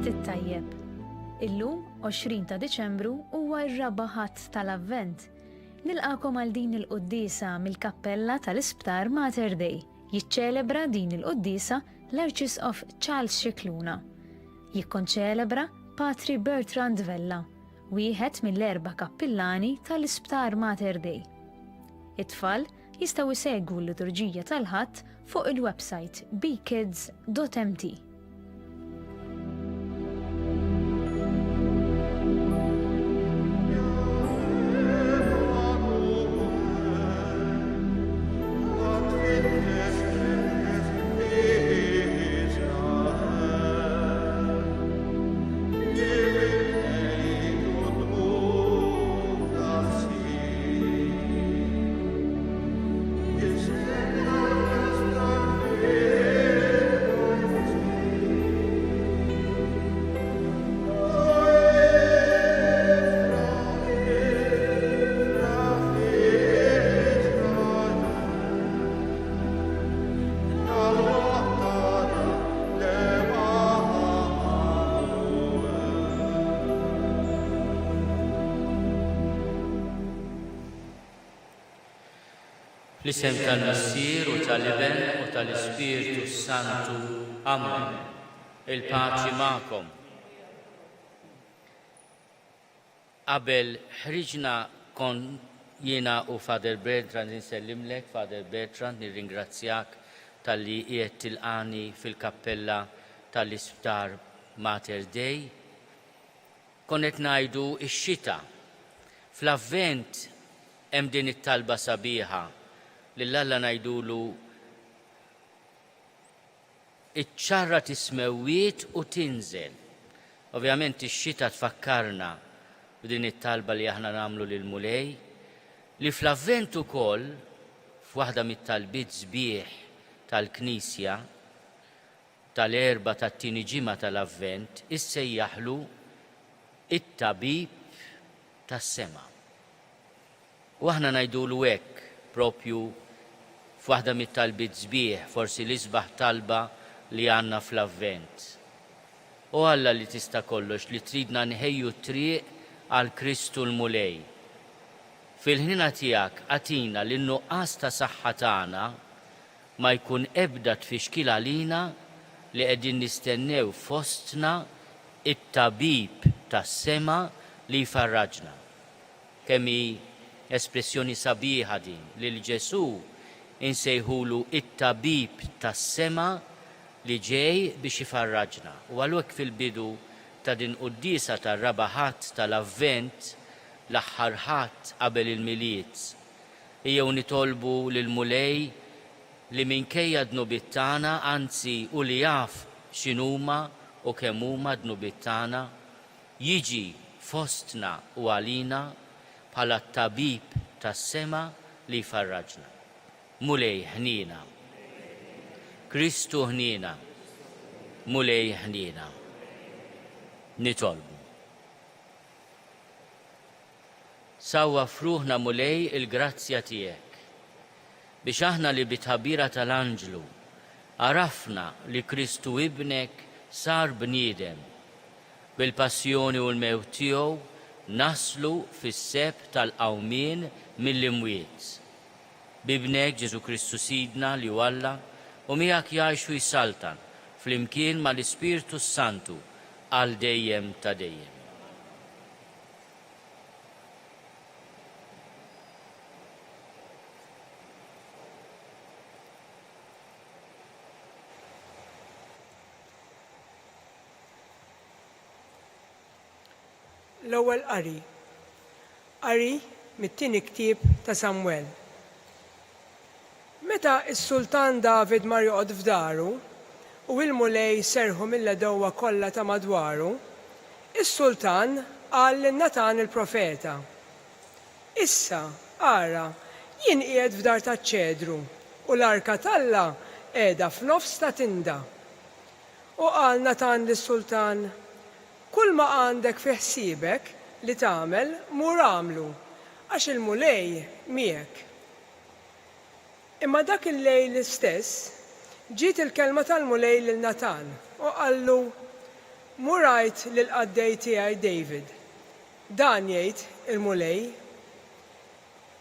ftit tajjeb. Illum, 20 ta' Diċembru, huwa r-raba' ħadd tal-Avvent. Nilqakom għal din il-quddiesa mill-Kappella tal-Isptar Mater Dei. Jiċċelebra din il-quddiesa l-Arċisqof Charles Scicluna. Jikkonċelebra Patri Bertrand Vella, wieħed mill-4 kappillani tal-Isptar Mater Dei. It-tfal jistgħu jsegwu l-liturġija tal-ħadd fuq il-website bkids.mt. L-isem tal-Missier u tal-Iben u tal-Ispiritu Santu. Amen. Il-paċi magħkom. Qabel ħriġna kon jiena u Father Bertrand insellimlek, Father Bertrand, nirringrazzjak tal-li qiegħed tilqani fil-kappella tal-Isptar Mater Dei. Konnet ngħidu x-xita. Fl-Avvent hemm din it-talba sabiħa lill-Alla ngħidulu iċċarra tismewwiet u tinżel. Ovvjament ix-xita tfakkarna b'din it-talba li aħna nagħmlu lil Mulej li fl-Avvent ukoll f'waħda mit-talbiet sbieħ tal-Knisja tal-erba' tat-tieni ġimgħa tal-Avvent issejjaħlu it-tabib tas-sema. U aħna ngħidulu hekk propju f'waħda mit-talbiet sbieħ, forsi l-isbaħ talba li għandna fl-Avvent. U Alla li tista' kollox li tridna nħejju triq għal Kristu l-Mulej. Fil-ħnina tiegħek għatina li n-nuqqas ta' saħħa tagħna ma jkun ebda tfixkil għalina li qegħdin nistennew fostna it-tabib tas-sema li jfarraġna. Kemm hi espressjoni sabiħa din li l-Ġesu insejħulu it-tabib tas-sema li ġej biex ifarraġna. U għalhekk fil-bidu ta' din quddiesa tar-raba' ħadd tal-Avvent l-aħħar ħadd qabel il-miliet. Ejjew nitolbu lil Mulej li minkejja d-nubiet tagħna, anzi u li jaf x'inhuma u kemm huma d-nubiet tagħna, jiġi fostna u għalina bħala t-tabib tas-sema li jfarraġna. Mulej ħnina. Kristu ħnina. Mulej ħnina. Nitolbu. Sawwa fruħna Mulej il-grazzja tiegħek biex aħna li bitħabira tal-Anġlu arafna li Kristu ibnek sar bniedem bil-passjoni u l-mewt tiegħu naslu fis-seb tal-qawmien mill-imwiet. Bibnek Ġesu Kristu Sidna li Alla u miegħek jgħixu jsaltan flimkien mal-Ispiritu Santu għal dejjem ta' dejjem. L-ewwel qari mit-tieni ktieb ta' Samwel. Meta s-Sultan David mar joqgħod f'daru u l-Mulej serħu mill-edowa kollha ta' madwaru, is-Sultan qal lil Natan il-profeta: Issa, ara, jien qiegħed f'dar taċ-ċedru u l-arka tal-Alla qiegħda f'nofs ta' tinda. U qal Natan lis-Sultan: Kull ma għandek fi ħsiebek li tagħmel mur għamlu, għax il-Mulej miegħek. Imma dak il-lejl istess ġiet il-kelma tal-Mulej lil Natan u qallu: Murajt lill-qaddej tiegħi David. Dan jgħid il-mulej,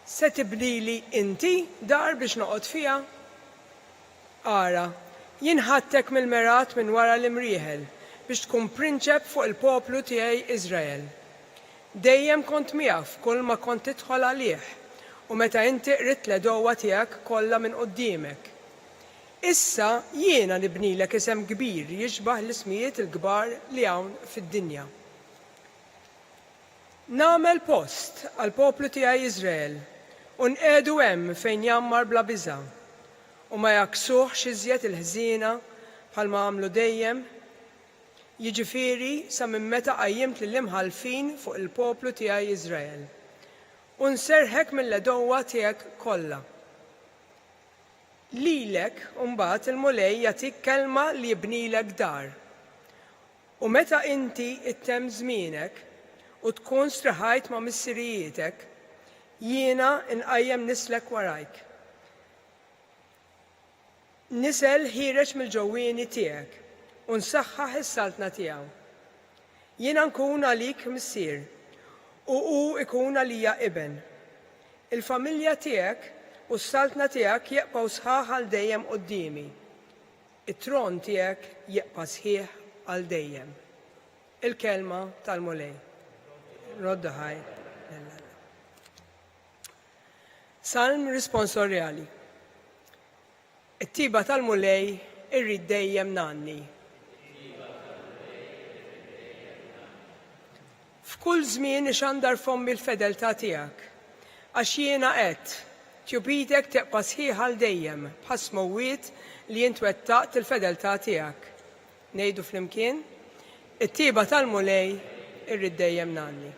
se tibnili inti dar biex noqgħod fiha? Ara, jien ħadtek mill-merat minn wara l-imrieħel biex tkun prinċep fuq il-poplu tiegħi Iżrael. Dejjem kont miegħu f'kull ma kont tidħol għalih u meta inti qritt l-għedowwa tiegħek kollha minn quddiemek. Issa jiena nibnilek isem kbir jiġbaħ l-ismijiet il-kbar li hawn fid-dinja. Nagħmel post għal poplu tiegħi Iżrael u nqegħdu hemm fejn jammar bla biża' u ma jaksuhx iżjed il-ħżiena bħalma għamlu dejjem. Jiġifieri sa minn meta qajjimt lill-imħalfin fuq il-poplu tiegħi Iżrael u nserħek mill-għedowwa tiegħek kollha. Lilek mbagħad il-mulej jagħtik kelma li jibnilek dar. U meta inti ittemm żmienek u tkun straħajt ma' missirijietek, jiena nqajjem nislek warajk. Nisel ħireġ mill-ġewwieni tiegħek u nsaħħaħ is-saltna tiegħu. Jiena nkun għalik missier u hu ikun għalija iben. Il-familja tiegħek u s-saltna tiegħek jeqgħu sħaħ għal dejjem qudiemi. It-tron tiegħek jeqpa' sħiħ għal dejjem. Il-kelma tal-mulej. Rodda ħaj. Salm risponsorjali. It-tiba tal-mulej irrid dejjem nanni. F'kull żmien ixandar fommi l-fedeltà tiegħek, għax jiena qed tjubitek teqpa' sħiħ għal dejjem bħas mowwiet li jint wettaqt il-fedeltà tiegħek. Ngħidu flimkien, it-tiba tal-mulej irrid dejjem nanni.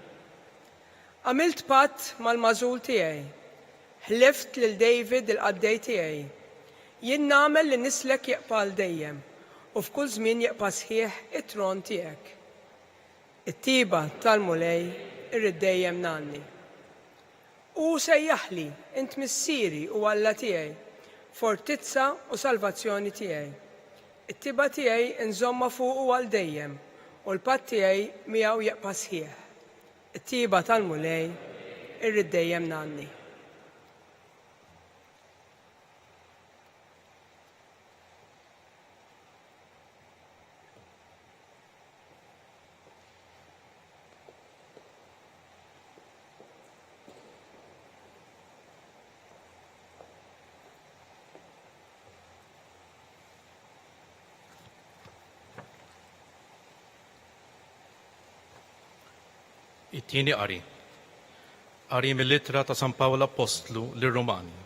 Għamilt patt mal-mażul tiegħi, ħlift lil David il-qaddej tiegħi. Jien nagħmel li nislek jeqpa' għal dejjem u f'kull żmien jeqpa' sħiħ it-tron tiegħek. It-tiba tal-mulej irrid dejjem nanni. U sejjaħli int missieri u Alla tiegħi, fortizza u salvazzjoni tiegħi. It-tiba tiegħi nżomma fuq u għal dejjem u l-patt tiegħi miegħu jeqpa' sħiħ. It-tiba tal-mulej irrid dejjem nanni. It-tieni qari. Qari mill-ittra ta' San Pawla Apostlu lir-Rumani.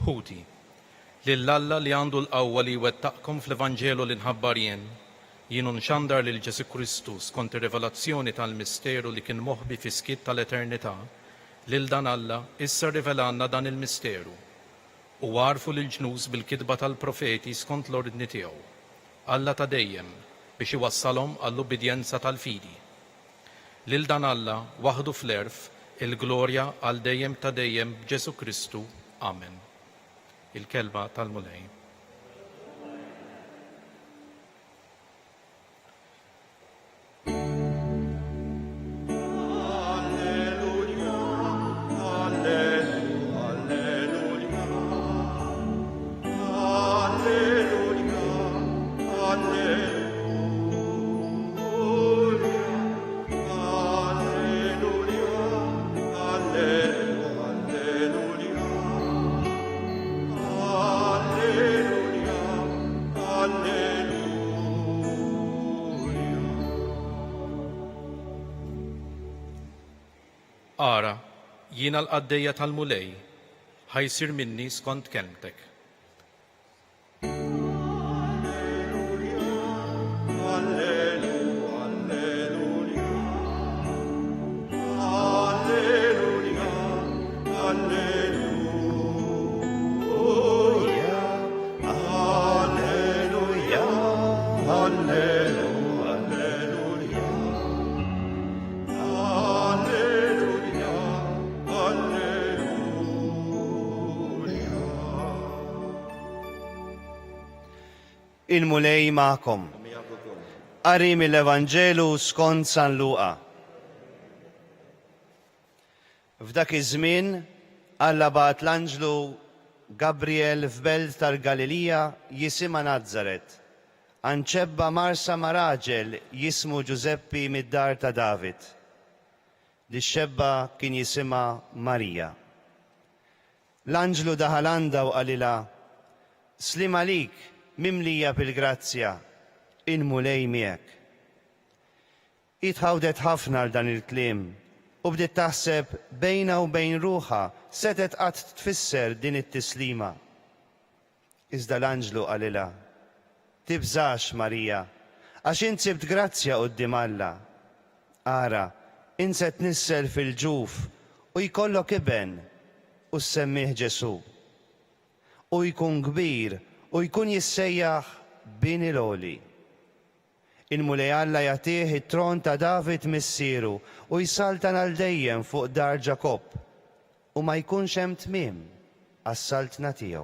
Ħuti, lill-Alla li għandu l-qawwa li jwettaqkom fl-Evanġelu li nħabbar jien nxandar lil Ġesu Kristu skont ir-rivelazzjoni tal-misteru li kien moħbi fi skiet tal-eternità, lil dan Alla issa rivelanna dan il-misteru u għarfu lil ġnus bil-kitba tal-profeti skont l-ordni tiegħu. Alla ta' dejjem biex iwassalhom għall-ubidjenza tal-fidi. Lil dan Alla waħdu fl-erf il-glorja għal dejjem ta' dejjem b'Ġesu Kristu. Amen. Il-kelma tal-mulej. Ara, jiena l-qaddejja tal-mulej, ħajsir minni skont kelmtek. Il-mulej ma'kom. Qari mill-Evanġelu skont San Luqa. F'dak iż-żmien Alla bagħat l-anġlu Gabriel f'belt tal-Galilija jisimha Nazzaret, anċebba marsa ma' raġel jismu Ġuseppi mid-dar ta' David. Dix-xebba kien jisimha Marija. L-anġlu daħal għandha u qalilha: Slim għalik, mimlija bil-grazzja, il-mulej miegħek. Itħawdet ħafna għal dan il-kliem u bdiet taħseb bejna u bejn ruħha setet qatt tfisser din it-tislima. Iżda l-anġlu qalilha: Tibżax, Marija, għax int sibt grazzja quddiem Alla. Ara, int se tnissel fil-ġuf u jkollok iben u semmih Ġesu. U jkun kbir u jkun jissejjaħ Bini l-Oli. Il-mulej Alla jagħtih it-tron ta' David missieru u jsaltan għal dejjem fuq dar Ġakob u ma jkunx hemm tmiem għas-saltna tiegħu.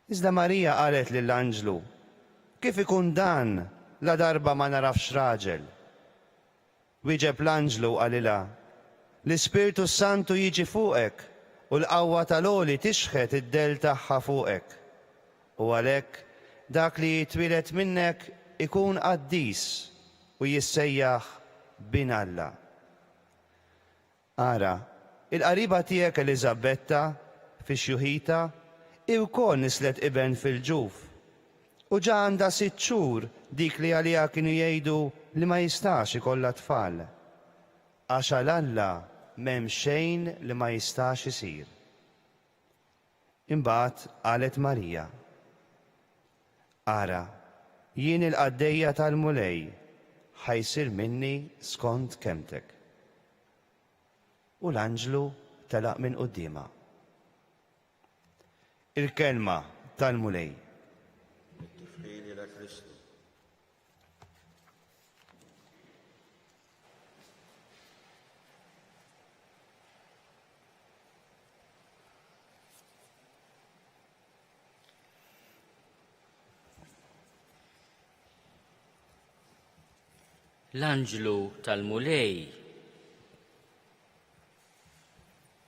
Iżda Marija qalet lill-anġlu: Kif ikun dan la darba ma narafx raġel? Wieġeb l-anġlu qalilha: L-Ispirtu Santu jiġi fuqek u l-qawwa tal-Oli tixħet id-del tagħha fuqek. U għalhekk dak li jitwieled minnek ikun qaddis u jissejjaħ bin Alla. Ara, il-qariba tiegħek Eliżabetta fix-xjuħita wkoll nislet iben fil-ġuf. U ġa għandha 6 xhur dik li għaliha kienu jgħidu li ma jistax ikollha tfal. Għax għal Alla m'hemm xejn li ma jistax isir. Imbagħad qalet Marija: Ara, jien il-qaddejja tal-mulej ħajsir minni skont kemtek. U l-anġlu telaq minn qudiemha. Il-kelma tal-mulej. L-anġlu tal-mulej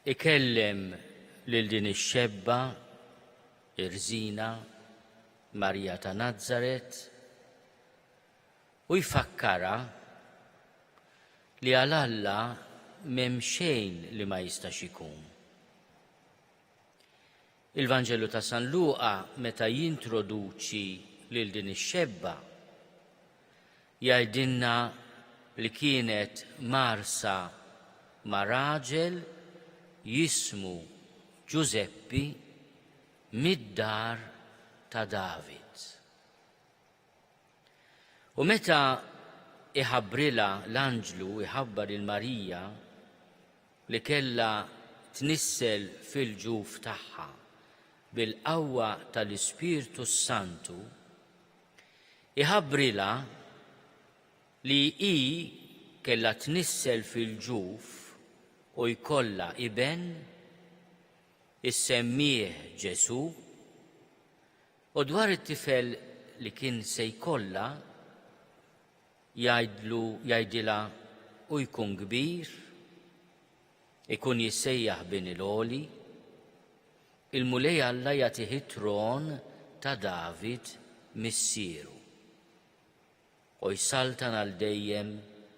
ikellem lil din ix-xebba irżina Marija ta' Nazzaret u jfakkara li għal Alla m'hemm xejn li ma jistax ikun. Il-Vanġelu ta' San Luqa meta jintroduċi lil din ix-xebba jgħidilna li kienet marsa ma' raġel jismu Ġuseppi mid-dar ta' David. U meta iħabbrilha l-anġlu iħabbar il-Marija li kellha tnissel fil-ġuf tagħha bil-qawwa tal-Ispirtu Santu, iħabbrilha li hi kellha tnissel fil-ġuf u jkollha iben issemmih Ġesu, u dwar it-tifel li kien se jkollha jgħidilha u jkun kbir, ikun jissejjaħ Bini l-Oli, il-mulej Alla jagħtih it-tron ta' David missieru u jsaltan għal dejjem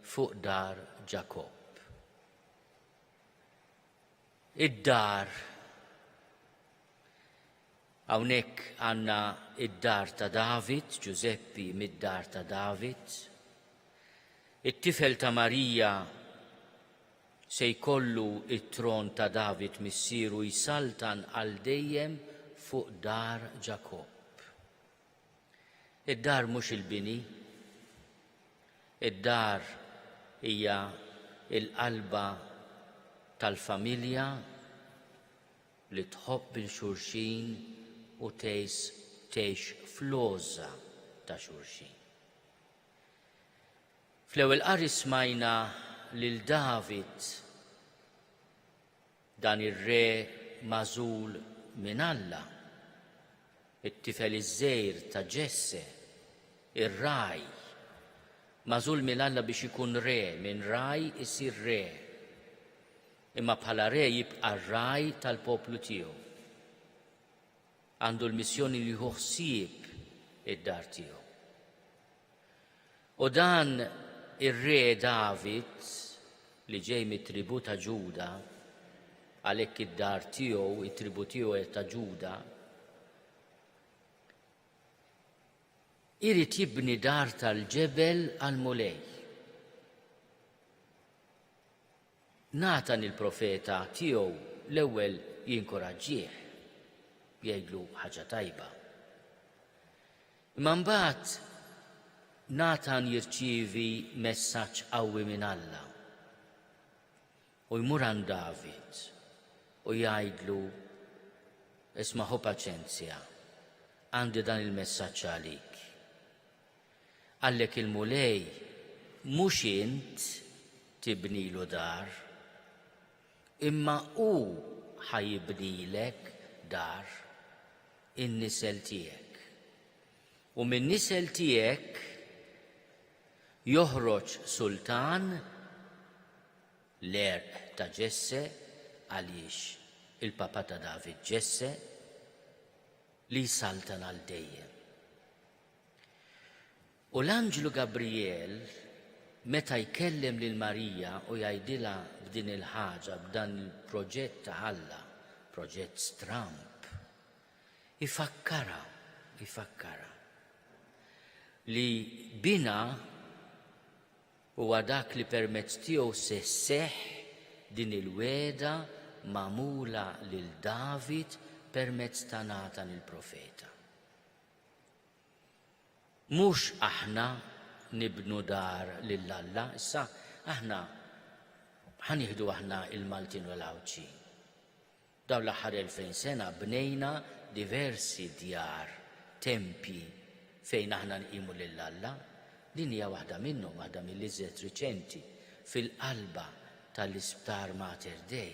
fuq dar Ġakob. Id-dar, hawnhekk għandna id-dar ta' David, Ġuseppi mid-dar ta' David. It-tifel ta' Marija se jkollu it-tron ta' David missieru jsaltan għal dejjem fuq dar Ġakob. Id-dar mhux il-bini, id-dar hija il-qalba tal-familja li tħobb il-xulxin u tgħix fl-għoża ta' xulxin. Fl-ewwel qari smajna lil David, dan ir-re magħżul minn Alla, it-tifel iż-żgħir ta' Ġesse, Ir-raj mażul mill-Alla biex ikun re, minn raj isir re. Imma bħala re jibqa' r-raj tal-poplu tiegħu. Għandu l-missjoni li jieħu ħsieb id-dar tiegħu. U dan ir-re David li ġej mit-tribu ta' Ġuda, għalhekk id-dar tiegħu, it-tribu tiegħu ta' Ġuda, irid jibni dar tal-ġebel għal-mulej. Natan il-profeta tiegħu l-ewwel jinkoraġġih, jgħidlu ħaġa tajba. Imma mbagħad Natan jirċievi messaġġ qawwi minn Alla u jmur għand David u jgħidlu isma' ħu paċenzja, għandi dan il-messaġġ għalik. Għallek il-mulej mhux int tibnilu dar, imma hu ħajibnilek dar, in-nisel tiegħek. U min-nisel tiegħek joħroġ sultan l-erq ta' Ġesse, għaliex il-papa ta' David Ġesse, li jsaltan għal dejjem. U l-Anġlu Gabriel meta jkellem lil Marija u jgħidilha b'din il-ħaġa, b'dan il-proġett ta' Alla, proġett stramp, ifakkara li bina huwa dak li permezz tiegħu se sseħħ din il-weda magħmula lil David permezz ta' Natan il-profeta. Mhux aħna nibnu dar lill-Alla, issa aħna ħanieħdu aħna il-Maltin u l-Awċi. Dawn l-aħħar 2000 sena bnejna diversi djar, tempji fejn aħna nqimu lill-Alla. Din hija waħda minnhom, waħda mill-iżjed riċenti fil-qalba tal-isptar Mater Dei.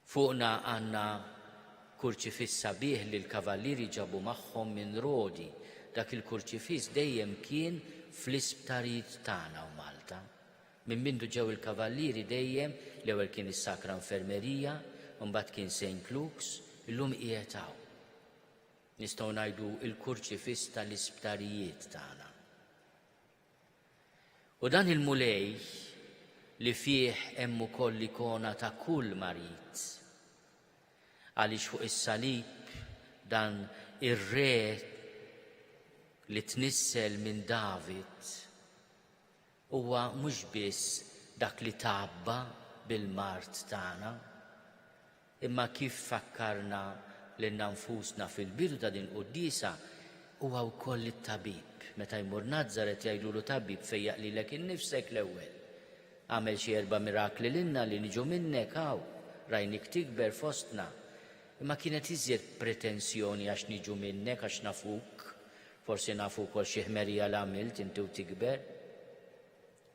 Fuqna għandna kurċifiss sabiħ li l-kavallieri ġabu magħhom minn Rodi. Dak il-kurċifiss dejjem kien fl-isptarijiet tagħna u Malta. Minn mindu ġew il-kavallieri dejjem l-ewwel kien is-Sakra Infermerija, u mbagħad kien St. Luke's, illum qiegħed hawn. Nistgħu ngħidu il-kurċifiss tal-isptarijiet tagħna. U dan il-mulej li fih hemm ukoll ikona ta' kull marit, għaliex fuq is-salib dan ir-re li tnissel minn David huwa mhux biss dak li tabba bil-mart tagħna, imma kif fakkarna lilna nfusna fil-bidu ta' din qudiesa huwa wkoll it-tabib. Meta jmur Nażaret jgħidulu tabib fejjaq lilek innifsek l-ewwel. Għamel xi 4 mirakli lilna li niġu minnek hawn, rajnik tikber fostna. Imma kienet iżjed pretensjoni għax niġu minnek għax nafuk, forsi nafu wkoll xi ħmerija l-għamilt inti u tikber.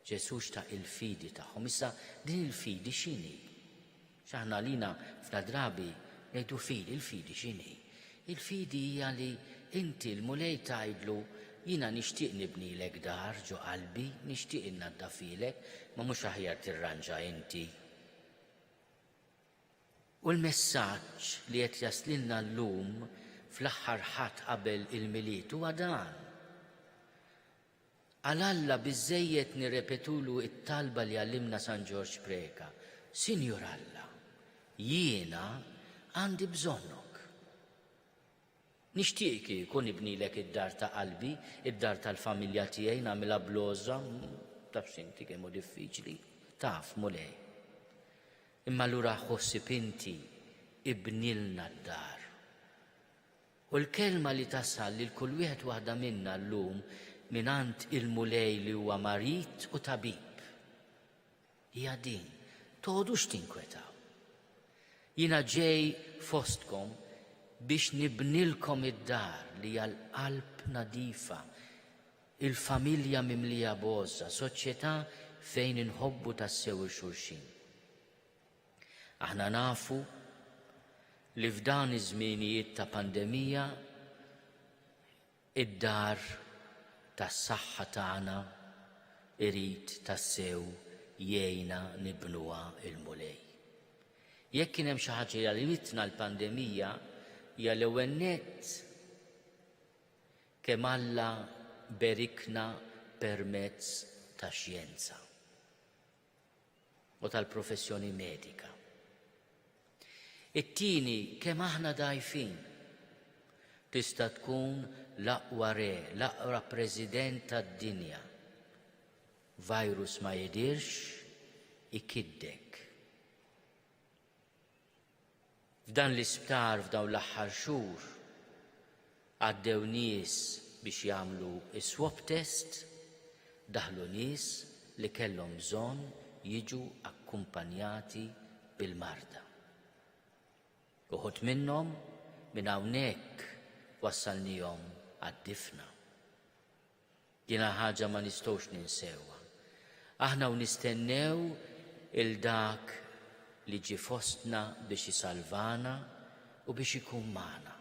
Ġesu xtaq il-fidi tagħhom. Issa din il-fidi x'inhi? X'aħna lina f'na drabi ngħidu fidi, il-fidi x'inhi? Il-fidi hija li inti l-mulej tgħidlu jiena nixtieq nibnilek dar ġo qalbi, nixtieq innaddafilek, ma mhux aħjar tirranġa inti. U l-messaġġ li qed jaslilna llum fl-aħħar ħadd qabel il-miliet huwa dan. Għal-Alla biżżejjed nirrepetulu it-talba li għallimna San Ġorġ Preka. Sinjur Alla, jiena għandi bżonnok. Nixtieq ikun ibnilek id-dar ta' qalbi, id-dar tal-familja tiegħi nagħmilha bloża, taf x'inti kemm hu diffiċli, taf mulej. Imma allura ħossib inti ibnilna d-dar. U l-kelma li tasal li l-kull wieħed waħda minna llum minant il-mulej li huwa marit u tabib. Hija din, toħodux tinkwetaw. Jiena ġej fostkom biex nibnilkom id-dar li hija l-qalb nadifa, il-familja mimlija boża, soċjetà fejn inħobbu tassew il-xulxin. Aħna nafu li f'dan iż-żmienijiet ta' pandemija id-dar tas-saħħa tagħna irid tassew jgħinna nibnuha il-mulej. Jekk kien hemm xi ħaġa li ritna l-pandemija hija l-ewwel nett kemm Alla berikna permezz tax-xjenza u tal-professjoni medika. It-tieni kemm aħna dgħajfin tista' tkun l-aqwa re, l-aqwa President tad-dinja. Virus ma jidirx ikiddek. F'dan l-isptar f'dawn l-aħħar xhur għaddew nies biex jagħmlu is-swab test, daħlu nies li kellhom bżonn jiġu akkumpanjati bil-marda. Uħud minnhom minn hawnhekk wassalnihom għad-difna. Jiena ħaġa ma nistgħux ninsewha. Aħna nistennew il-dak li ġie fostna biex isalvana u biex ikun magħna.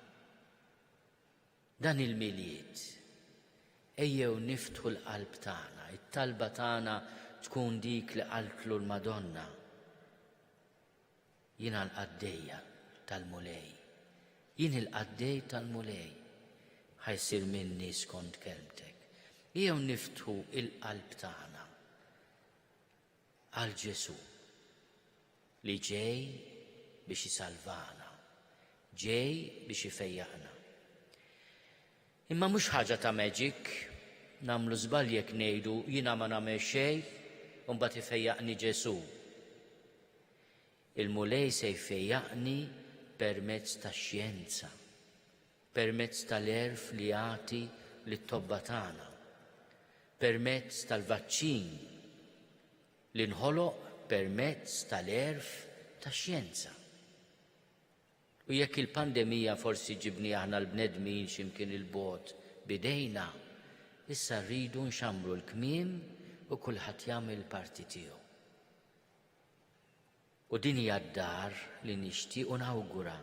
Dan il-miliet ejjew niftħu l-qalb tagħna, it-talba tagħna tkun dik li qaltlu l-Madonna. Jiena l-qaddejja tal-mulej. Jien il-qaddej tal-mulej ħajsir minni skont kelmtek. Jew niftħu il-qalb tagħna għal Ġesu li ġej biex isalvana, ġej biex ifejjaqna. Imma mhux ħaġa ta' magic, nagħmlu żball jekk ngħidu jiena ma nagħmel xejn u mbagħad ifejjaqni Ġesu. Il-mulej se jfejjaqni permezz tax-xjenza, permezz tal-erf li jagħti lit-tobba tagħna, permezz tal-vaċċin li nħoloq permezz tal-erf tax-xjenza. U jekk il-pandemija forsi ġibni aħna l-bnedmin x'imkien il-bogħod bidejna, issa rridu nxammru l-kmiem u kulħadd jagħmel parti tiegħu. U din hija d-dar li nixtiequ nawgura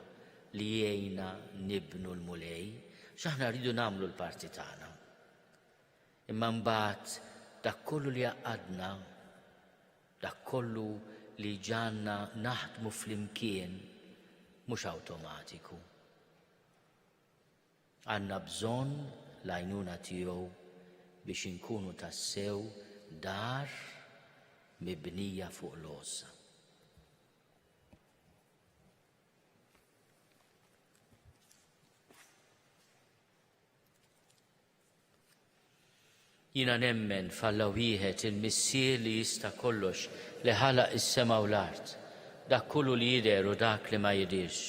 li jgħinna nibnu l-mulej x'aħna rridu nagħmlu l-parti tagħna. Imma mbagħad dak kollu li għaqadna, dak kollu li ġanna naħdmu flimkien mhux awtomatiku. Għandna bżonn l-għajnuna tiegħu biex inkunu tassew dar mibnija fuq l-ossa. Jiena nemmen f'Alla wieħed il-Missier li jista' kollox li ħalaq is-sema u l-art, dak kollu li jidher u dak li ma jidirx.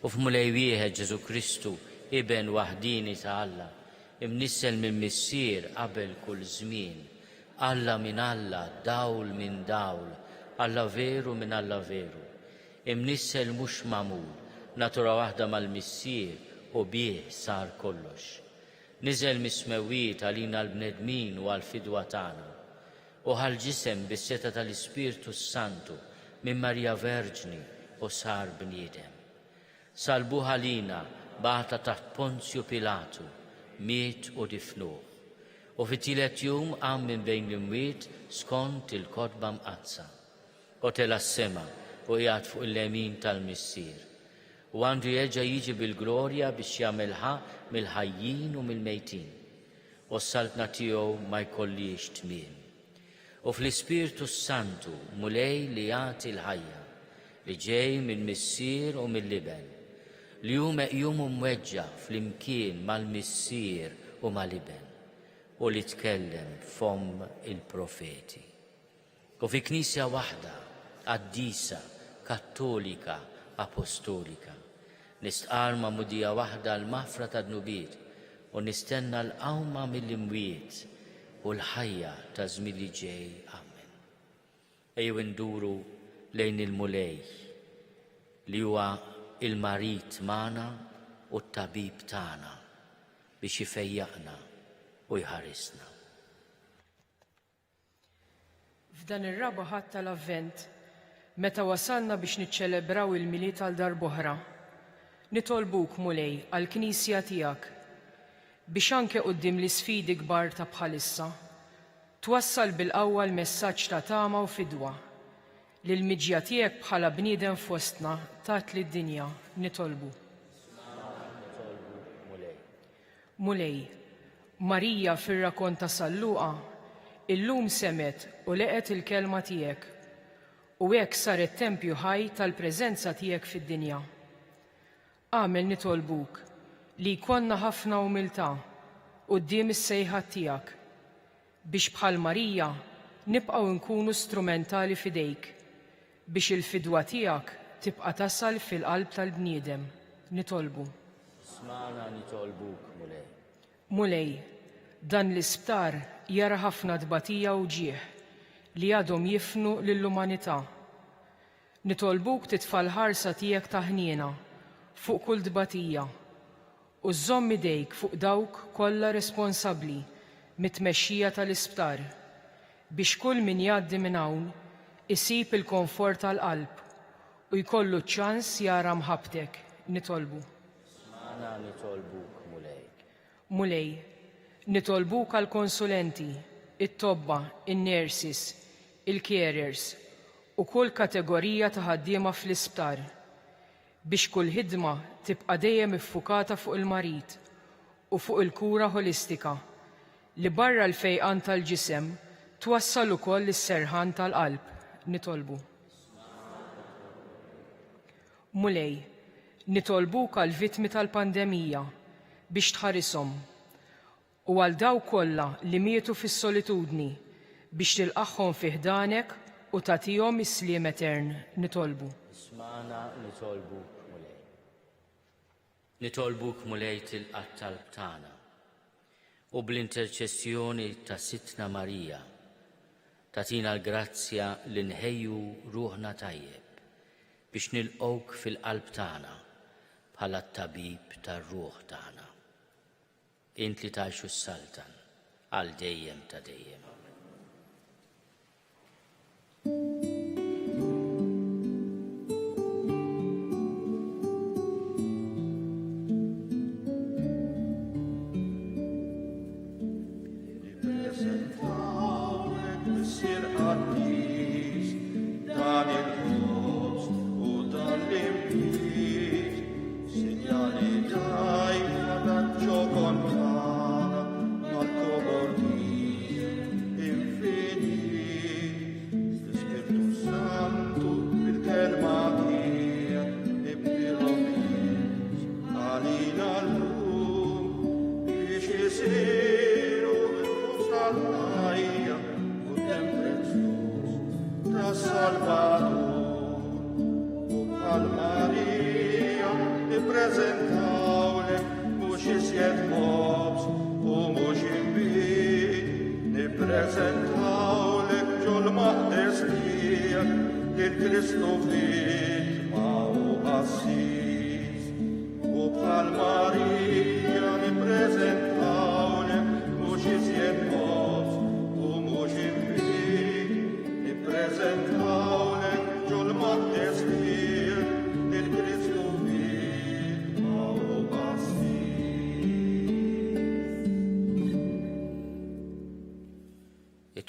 U f'Mulej wieħed Ġesu Kristu, Iben waħdini ta' Alla, imnissel minn Missier qabel kull żmien, Alla minn Alla, dawl minn dawl, Alla veru minn Alla veru. Imnissel mhux magħmul, natura waħda mal-Missier u bih sar kollox. Niżel mismewiet għalina l-bnedmin u għal-fidwa tagħna u ħal-ġisem bis-seta tal-Ispirtu Santu minn Marja Verġni u sar bniedem. Salbuh għalina bagħta taħt Ponzju Pilatu, miet u difnuh. U fit-tielet jum qam minn bejn l-imwiet skont il-kotba mqazza. U tela s-sema u qiegħed fuq il-lemin tal-Missier. U għandu jerġa' jiġi bil-glorja biex jagħmilha mill-ħajjin u mill-mejtin. U s-saltna tiegħu ma jkollix tmiem. U fl-Ispirtu Santu mulej li jagħti l-ħajja li ġej mill-Missier u mill-Iben, li hu meqjum u mweġġa flimkien mal-Missier u mal-Iben u li tkellem f'fomm il-profeti. U fi Knisja waħda, qaddisa, kattolika, apostolika, nistqar ma' mudija waħda l-mafra ta' dnubiet u nistenna l-qawma mill-imwiet u l-ħajja ta' żmien li ġej. Amen. Ejjew induru lejn il-mulej li huwa il-marit magħna u t-tabib tagħna biex jifejjaqna u jħarisna. F'dan ir-raba' ħadd tal-Avvent, meta wasalna biex niċċelebraw il-miliet għal darb'oħra, nitolbuk mulej għall-Knisja tiegħek biex anke quddiem l-isfidi kbar ta' bħalissa twassal bil-qawwa l-messaġġ ta' tama u fidwa li l-miġja tiegħek bħala bniedem fostna tat lid-dinja nitolbu. Mulej, Marija fir-rakont ta' Salluqa illum semet u leqet il-kelma tiegħek u hekk sar it-tempju ħaj tal-preżenza tiegħek fid-dinja. Għamel nitolbuk li jkollna ħafna umiltà quddiem is-sejħa tiegħek biex bħal Marija nibqgħu nkunu strumentali f'idejk biex il-fidwa tiegħek tibqa' tasal fil-qalb tal-bniedem. Nitolbu. Smana nitolbuk, Mulej. Mulej, dan l-isptar jara ħafna tbatija u ġieħ li għadhom jifnu lill-umanità. Nitolbuk titfa' l-ħarsa tiegħek ta' ħniena fuq kull tbatija u żomm idejk fuq dawk kollha responsabbli mit-tmexxija tal-isptar biex kull min jgħaddi minn hawn isib il-konfort tal-qalb u jkollu ċans jara mħabbtek. Nitolbu. Smana nitolbuk, Mulej. Mulej, nitolbuk għal-konsulenti, it-tobba, in-nurses, il-carers u kull kategorija ta' ħaddiema fl-isptar biex kull ħidma tibqa' dejjem iffukata fuq il-marid u fuq il-kura holistika li barra l-fejqan tal-ġisem twassal ukoll is-serħan tal-qalb. Nitolbu. Mulej, nitolbuk għal-vittmi tal-pandemija biex tħarishom u għal dawk kollha li mietu fis-solitudni biex tilqaħħom fi ħdanek u tagħtihom is-sliem etern. Nitolbu. Smana nitolbuk, Mulej. Nitolbuk, Mulej, tilqa' talb tagħna u bl-interċessjoni ta' Sitna Marija tatina l-grazzja li nħejju ruħna tajjeb biex nilqgħuk fil-qalb tagħna bħala t-tabib tar-ruħ tagħna. Int li tgħixu s-Saltan għal dejjem ta' dejjem.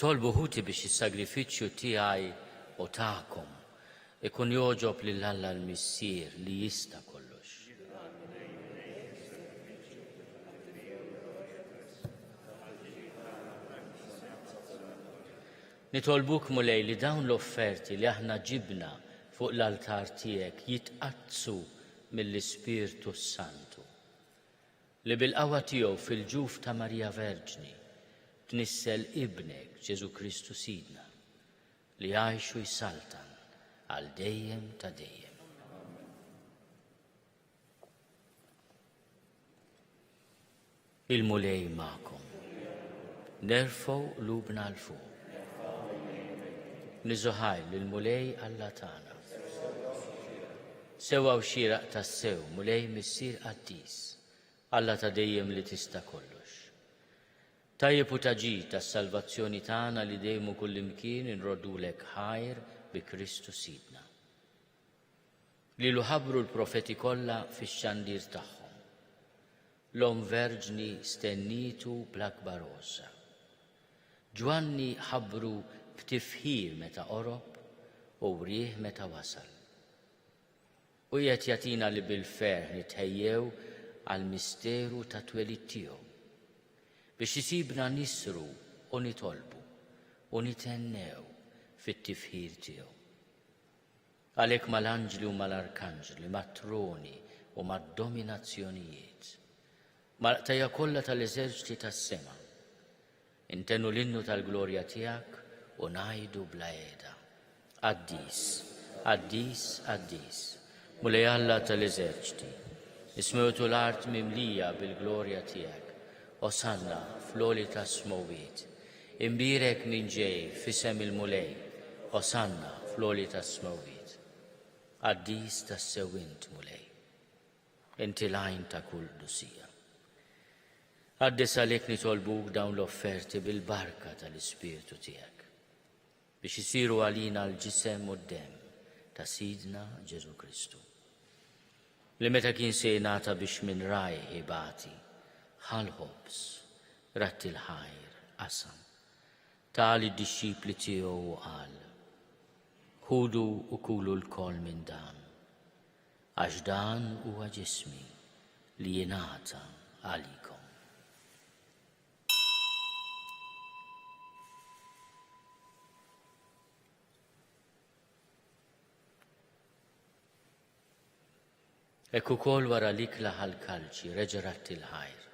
Tolbu ħuti biex is-sagrifiċċju tiegħi u tagħkom ikun joġob lil Alla l-Missier li jista' kollox. Nitolbuk, Mulej, li dawn l-offerti li aħna ġibna fuq l-altar tiegħek jitqazzu mill-Ispirtu Santu li bil-qawwa tiegħu fil-ġuf ta' Marija Verġni tnissel ibnek Ġesu Kristu Sidna li għajxu jsaltan għal dejjem ta' dejjem. Il-Mulej ma'kom. Nerfgħu lubna l fuq. Niżoħaj lill-Mulej Alla tagħna. Sewa u xieraq tas-sew, Mulej Missier Qaddis, Alla ta' dejjem li tista' kollox. Tajjeb u taġid tas-salvazzjoni tagħna li dejjem u kullimkien inroddulek ħajr bi Kristu Sidna. Li ħabbru l-profeti kollha fix-xandir tagħhom. l-om verġni stennitu bl-akbar ossa. Ġwanni ħabbru b'tifħir meta qorob u wrieħ meta wasal. U qed jagħtina li bil-ferħ nitħejjew għall-misteru ta' twelid tiegħu biex isibna nisru u nitolbu u nitennew fit-tifħir tiegħu. Għalhekk mal-anġli u mal-arkanġli, mat-troni u mad-dominazzjonijiet, mal-qtajja kollha tal-eżerċiti tas-sema, intennu l-innu tal-glorja tiegħek u ngħidu bla qiegħda. Qaddis, qaddis, qaddis, mulej Alla tal-eżerċiti, ismewtu l-art mimlija bil-glorja tiegħek, osanna fl-oli tas-smowiet, imbirek minn ġej fisem il-mulej, osanna fl-oli tas-smowiet. Qaddis tas-sewint mulej, inti l-għajn ta' kull dusija. Qaddis għalhekk nitolbuk dawn l-offerti bil-barka tal-Ispirtu tiegħek biex isiru għalina l-ġisem u d-dem ta' Sidna Ġesu Kristu. Li meta kien se jingħata biex minn rajh ibati, ħal-ħobs, ratti l-ħajr, qasam, tali d-disċipli tiegħu u qal, ħudu u kulu l-kol minn dan, għax dan huwa ġismi li jingħata għalikom. Ekk ukoll wara l-ikla ħall-kalċi reġa' il-ħajr,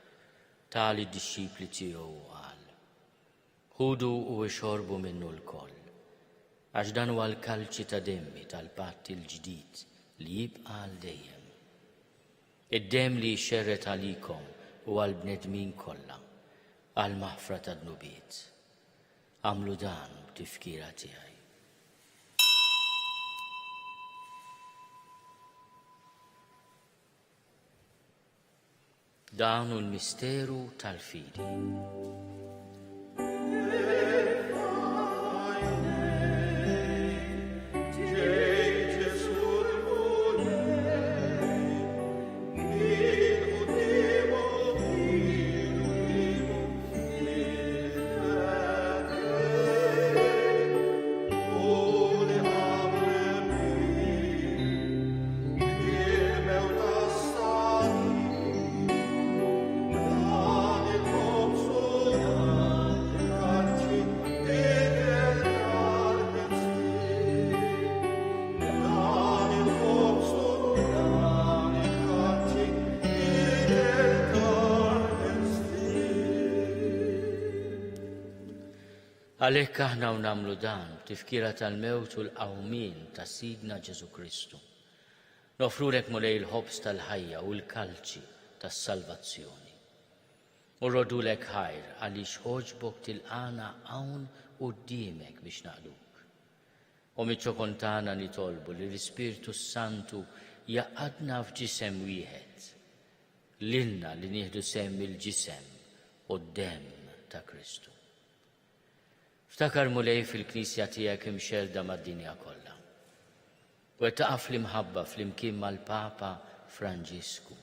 tali d-disċipli tiegħu u qal, ħudu u xorbu minnu l-koll, għax dan huwa l-kalċi ta' demmi tal-patt il-ġdid li jibqa' għal dejjem. Id-demm li jxerret għalikom u għall-bnedmin kollha għal maħfra ta' dnubiet. Għamlu dan b'tifkira tiegħi. Dan hu l-misteru tal-fidi. Għalhekk aħna u nagħmlu dan tifkira tal-mewt u l-qawmien ta' Sidna Ġesu Kristu. Nofrulek mulej il-ħobs tal-ħajja u l-kalċi tas-salvazzjoni. U rrodulek ħajr għaliex ħoġbok tilqana hawn quddiemek biex naqduk. U miċ-ċokontana nitolbu li l-Ispirtu Santu jaqadna f'ġisem wieħed, lilna li nieħdu semm il-ġisem u d-demm ta' Kristu. Ftakar mulej fil-Knisja tiegħek imxelda mad-dinja kollha. U qed taqaf fl-imħabba flimkien mal-Papa Franġisku.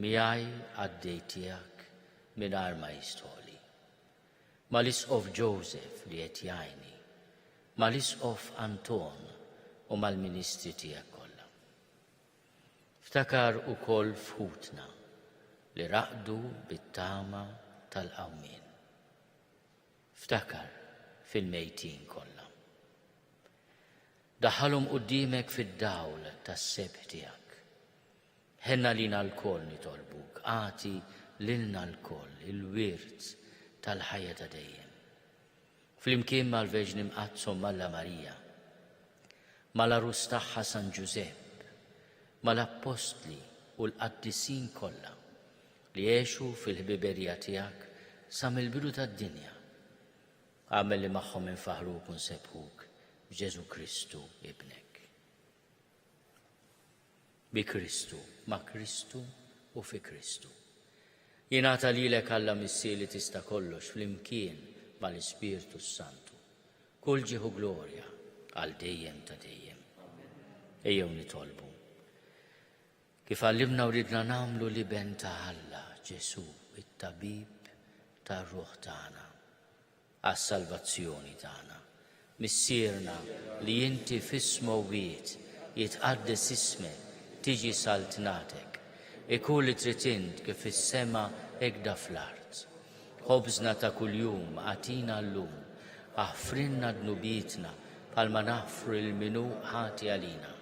Miegħi għaddej tiegħek mingħajr ma jistħoli. Mal-Isqof Joseph li qed jgħinni, mal-Isqof Anton u mal-Ministri tiegħek kollha. Ftakar ukoll f'ħutna li raqdu bit-tama tal-qawmien. Ftakar fil-mejtin kollha. Daħħalhom quddiemek fid-dawl tas-sebħ tiegħek. Ħenna lina l-koll nitolbuk, għati lilna l-koll il-wirt tal-ħajja ta' dejjem. Flimkien mal-Verġni Mqazzom Malla Marija, mal-arus tagħha San Ġusepp, mal-Apostli u l-qaddisin kollha li jgħixu fil-ħbiberija tiegħek sa mill-bidu tad-dinja. Għamel li magħhom infaħruk u nsebħuk b'Ġesu Kristu ibnek. Bi Kristu, ma' Kristu u fi Kristu. Jingħata lilek Alla missieri tista' kollox flimkien mal-Ispirtu Santu. Kull ġieħu glorja għal dejjem ta' dejjem. Ejjew nitolbu. Kif għallimna u ridna nagħmlu li ben ta' Alla, Ġesu, it-tabib tar-ruħ tagħna, għas-salvazzjoni tagħna. Missierna li inti fis-smowiet jitqaddes ismek, tiġi saltnatek, ikun li trid int kif fis-sema hekk da fl-art. Ħobżna ta' kuljum għatina llum, aħfrinna dnubietna bħalma naħfru l-minu ħati għalina.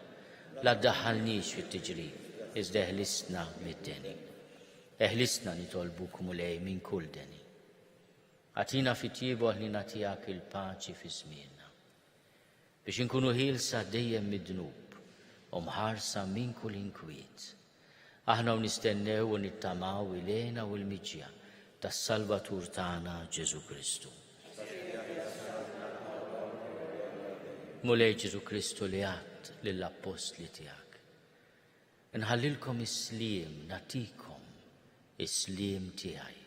La ddaħħalniex fit-tiġrib, iżda eħlisna mid-deni. Eħlisna nitolbuk mulej minn kull deni. Għatina fit-tiebu li nagħtijak il-paċi fi żmienna. Biex inkunu ħielsa dejjem mid-dnub u mħarsa minn kull inkwiet. Aħna nistennew u nittamaw il-għena u l-miġja tas-Salvatur tagħna Ġesu Kristu. Mulej Ġesu Kristu li għadt lill-Apostli tiegħek. Nħallilkom is-sliem, nagħtikom is-sliem tiegħi.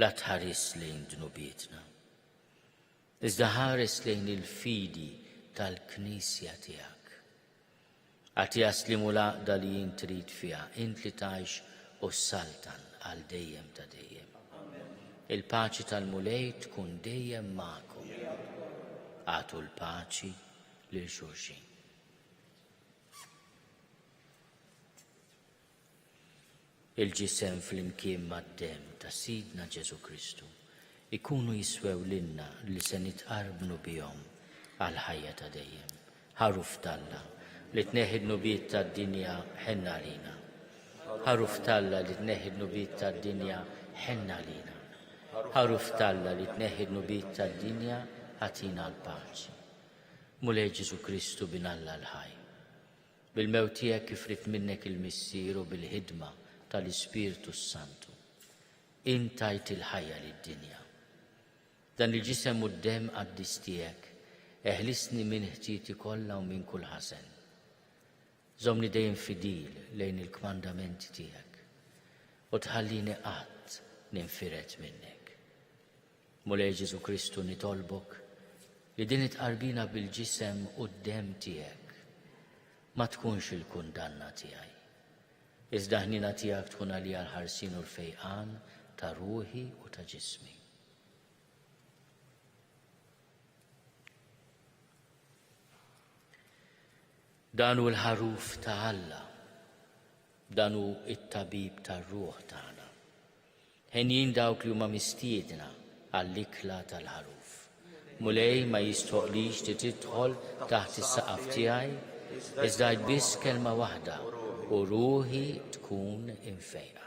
La tħares lejn dnubietna, iżda ħares lejn il-fidi tal-Knisja tiegħek. Għatija slimu laqda li jint trid fiha, int li tgħix u saltan għal dejjem ta' dejjem. Il-paċi tal-mulej tkun dejjem magħkom. Għatu l-paċi lil xulxin. Il-ġisem fl-imkien mad-dem ta' Sidna Ġesu Kristu ikunu jiswew lilna li se nitqarbnu bihom għal ħajja ta' dejjem. Ħaruf Talla li tneħħi nubiet tad-dinja ħenna lina. Ħaruf Talla li tneħħi nubiet tad-dinja ħenna lina. Ħaruf Talla li tneħħi nubiet tad-dinja ħatina l-paċi. Mulej Ġesu Kristu binalla l-ħaj. Bil-mewt tiegħek kif rid minnek il-missier u bil-ħidma tal-Ispiritu Santu. Intajt il-ħajja lid-dinja. Dan il-ġisem u d-dem qaddis tiegħek eħlisni minn ħtieti kollha u minn kull ħasen. Żomni dejjem fidil lejn il-kmandamenti tiegħek u tħallini qatt ninfiret minnek. Mulej Ġesu Kristu nitolbok li din itqarbina bil-ġisem u d-dem tiegħek ma tkunx il-kundanna tiegħi. Iżda ħnina tiegħek tkun għalija l-ħarsin u l-fejqan ta' ruħi u ta' ġismi. Danu l-ħaruf ta' Alla, danu it-tabib ta' ruħ tagħna. Ħenjin dawk li huma mistiedna għall-ikla tal-ħaruf. Mulej ma jistoqlix li tidħol taħt is-saqaf tiegħi, iżda biss kelma waħda u ruħi tkun infejqa.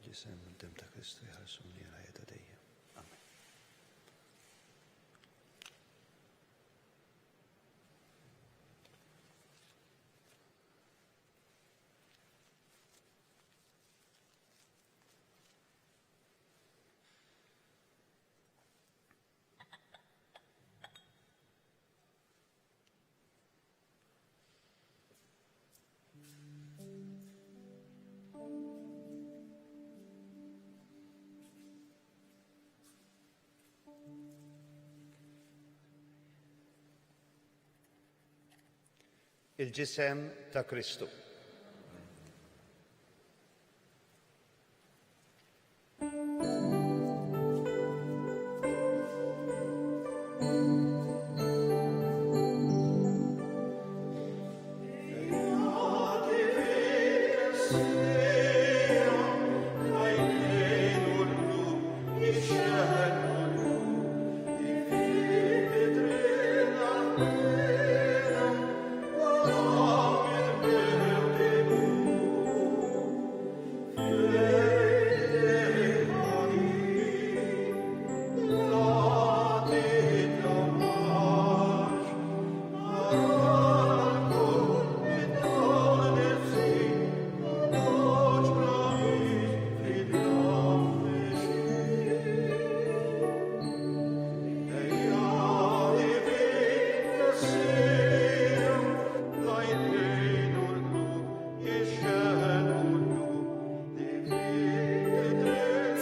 Ġisem u d-dem ta' Kristu jħarsuni għal ħajja ta' dejjem. Amen. Il-ġisem ta' Kristu. Amen.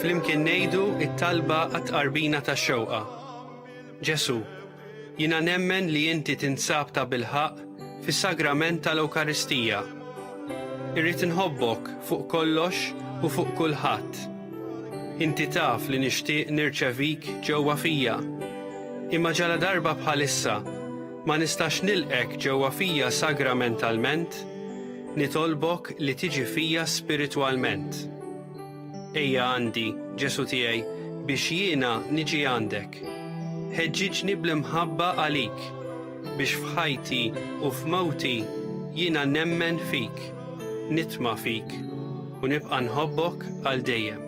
flimkien ngħidu it-talba għat-tqarbina tax-xewqa. Ġesu, jiena nemmen li inti tinsab ta' bilħaq fis-sagrament tal-Ewkaristija. Irrid inħobbok fuq kollox u fuq kulħadd. Inti taf li nixtieq nirċevik ġewwa fija. Imma ġala darba bħalissa ma nistax nilqek ġewwa fija sagramentalment, nitolbok li tiġi fija spiritwalment. Ejja għandi, Ġesu tiegħi, biex jiena niġi għandek. Ħeġġiġni bl-imħabba għalik, biex f'ħajti u f'mowti jiena nemmen fik, nitma' fik u nibqa' nħobbok għal dejjem.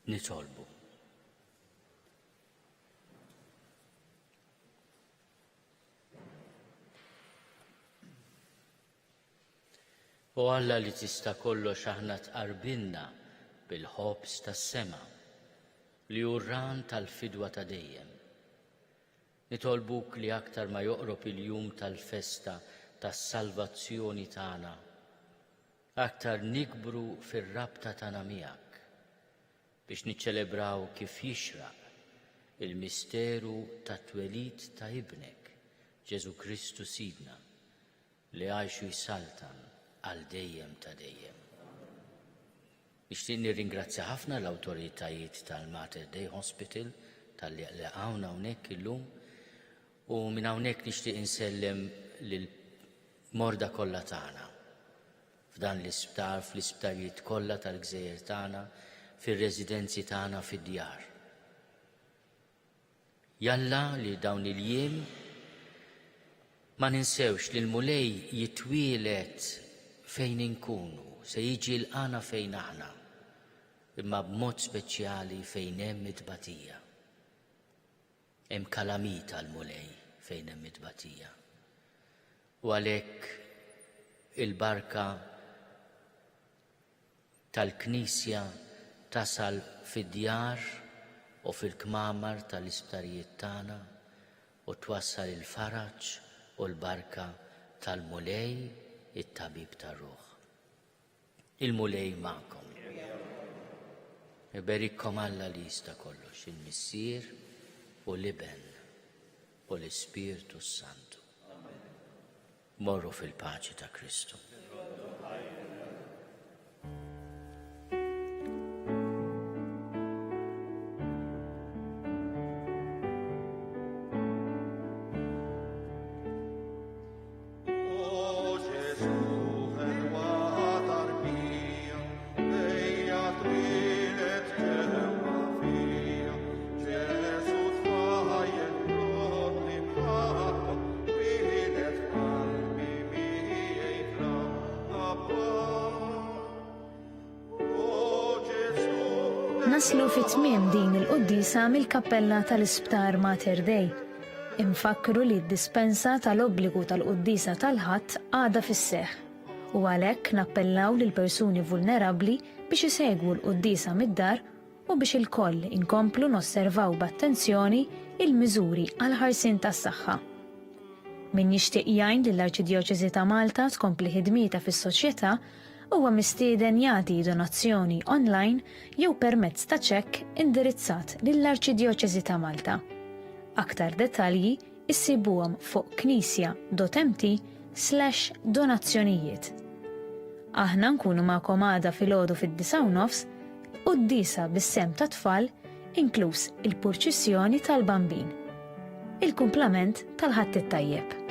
Nitolbu. U Alla li tista' kollox aħna tqarbilna bil-ħobs tas-sema li hu r-ran tal-fidwa ta' dejjem. Nitolbuk li aktar ma joqrob il-jum tal-festa tas-salvazzjoni tagħna, aktar nikbru fir-rabta tagħna miegħek biex niċċelebraw kif jixraq il-misteru tat-twelid ta' ibnek, Ġesu Kristu Sidna, li għajxu jsaltan għal dejjem ta' dejjem. Nixtieq nirringrazzja ħafna l-awtoritajiet tal-Mater Dei Hospital tal-li għawna hawnhekk illum u minn hawnhekk nixtieq insellem lill-morda kollha tagħna f'dan l-isptar, fl-isptarijiet kollha tal-Gżejjer tagħna, fir-residenzi tagħna fid-djar. Jalla li dawn il-jiem ma ninsewx li l-mulej jitwielet fejn inkunu, se jiġi l-qana fejn aħna, imma b'mod speċjali fejn hemm it-tbatija. Hemm kalamita l-mulej fejn hemm it-tbatija. U għalhekk il-barka tal-Knisja tasal fid-djar u fil-kmamar tal-isptarijiet tagħna u twassal il-faraġġ u l-barka tal-mulej it-tabib tar-ruħ. Il-mulej magħkom. Iberikkom Alla li jista' kollox, il-Missier u l-Iben u l-Ispirtu Santu. Morru fil-paċi ta' Kristu. Naslu fit-tmiem din il-quddisa mill-kappella tal-Isptar Mater Dei. Infakru li d-dispensa tal-obbligu tal-quddisa tal-ħadd għadha fis-seħħ u għalhekk nappellaw lil persuni vulnerabbli biex isegwu l-quddisa mid-dar u biex il-koll inkomplu nosservaw b'attenzjoni il-miżuri għal ħarsien tas-saħħa. Min jixtieq jgħin lill-Arċidjoċeżi ta' Malta tkompli ħidmieta fis-soċjetà huwa mistieden jagħti donazzjoni online jew permezz ta' ċekk indirizzat lill-Arċidjoċeżi ta' Malta. Aktar dettalji issibuhom fuq knisja.mt/donazzjonijiet. Aħna nkunu magħkom għada filgħodu fid-9:30 quddisa bis-sem ta' tfal inkluż il-purċissjoni tal-bambin. Il-kumplament tal-ħadd it-tajjeb.